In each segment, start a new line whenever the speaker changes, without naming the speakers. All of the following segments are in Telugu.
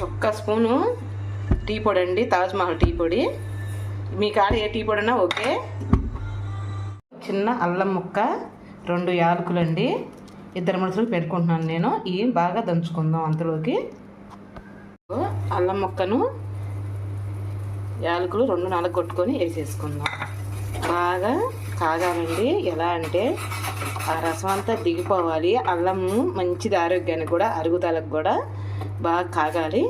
1 స్పూను టీ పొడి అండి, తాజ్మహల్ టీ పొడి. మీ కాడ ఏ టీ పొడి అయినా ఓకే. చిన్న అల్లం ముక్క, 2 యాలకులు అండి. 2 మనుషులు పెట్టుకుంటున్నాను నేను. ఇవి బాగా దంచుకుందాం. అంతలోకి అల్లం ముక్కను, యాలకులు 2 నలగొట్టుకొని వేసేసుకుందాం. బాగా కాగాలండి. ఎలా అంటే ఆ రసం అంతా దిగిపోవాలి. అల్లము మంచిది, ఆరోగ్యానికి కూడా, అరుగుదలకు కూడా బాగా కాగాలి.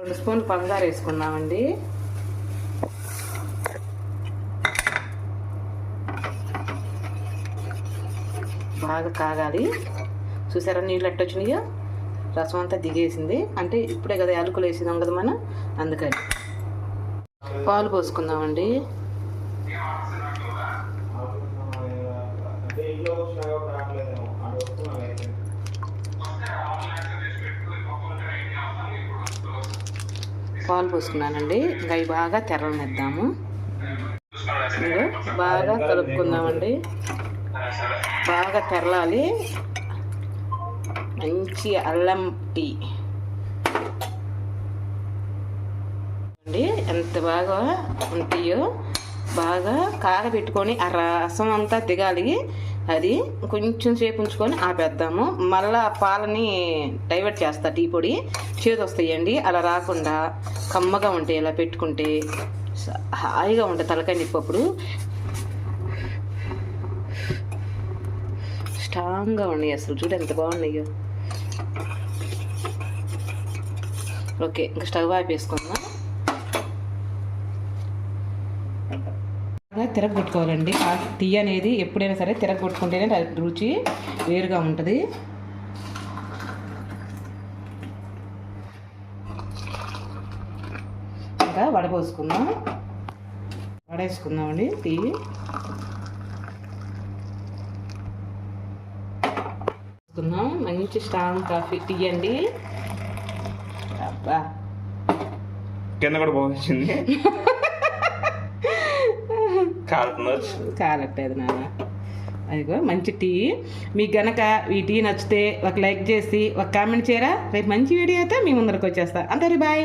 2 స్పూన్లు పంచదార వేసుకున్నామండి. బాగా కాగాలి. చూసారా నీళ్ళు ఎట్టొచ్చినాయో? రసం అంతా దిగేసింది. అంటే ఇప్పుడే కదా యాలకులు వేసినాం కదా మనం, అందుకని. పాలు పోసుకుందామండి. పాలు పోసుకున్నానండి. ఇంకా అవి బాగా తెరలనిద్దాము. బాగా కలుపుకుందామండి. బాగా తెరలాలి. మంచి అల్లం టీ అండి. ఎంత బాగా ఉంటాయో. బాగా కాగబెట్టుకొని ఆ రసం అంతా దిగాలి. అది కొంచెం సేపు ఉంచుకొని ఆపేద్దాము. మళ్ళీ ఆ పాలని డైవర్ట్ చేస్తా. టీ పొడి చేదు వస్తాయండి. అలా రాకుండా కమ్మగా ఉంటాయి. ఇలా పెట్టుకుంటే హాయిగా ఉంటుంది. తలకాయ నిప్పప్పుడు స్ట్రాంగ్గా ఉన్నాయి. అసలు చూడు ఎంత బాగున్నాయో. ఓకే, ఇంకా స్టవ్ ఆపేసుకుందాం. తిరగొట్టుకోవాలండి. టీ అనేది ఎప్పుడైనా సరే తిరగొట్టుకుంటేనే రుచి వేరుగా ఉంటుంది. ఇంకా వడేసుకుందామండి టీ. మంచి స్ట్రాంగ్ కాఫీ టీ అండి. అబ్బా,
కింద కూడా పోవచ్చింది.
కాలట్లేదు నాన్న. అదిగో మంచి టీ. మీకు గనక ఈ టీ నచ్చితే ఒక లైక్ చేసి ఒక కామెంట్ చేయరా. రేపు మంచి వీడియో అయితే మీ ముందరకు వచ్చేస్తా. అంతే, బాయ్.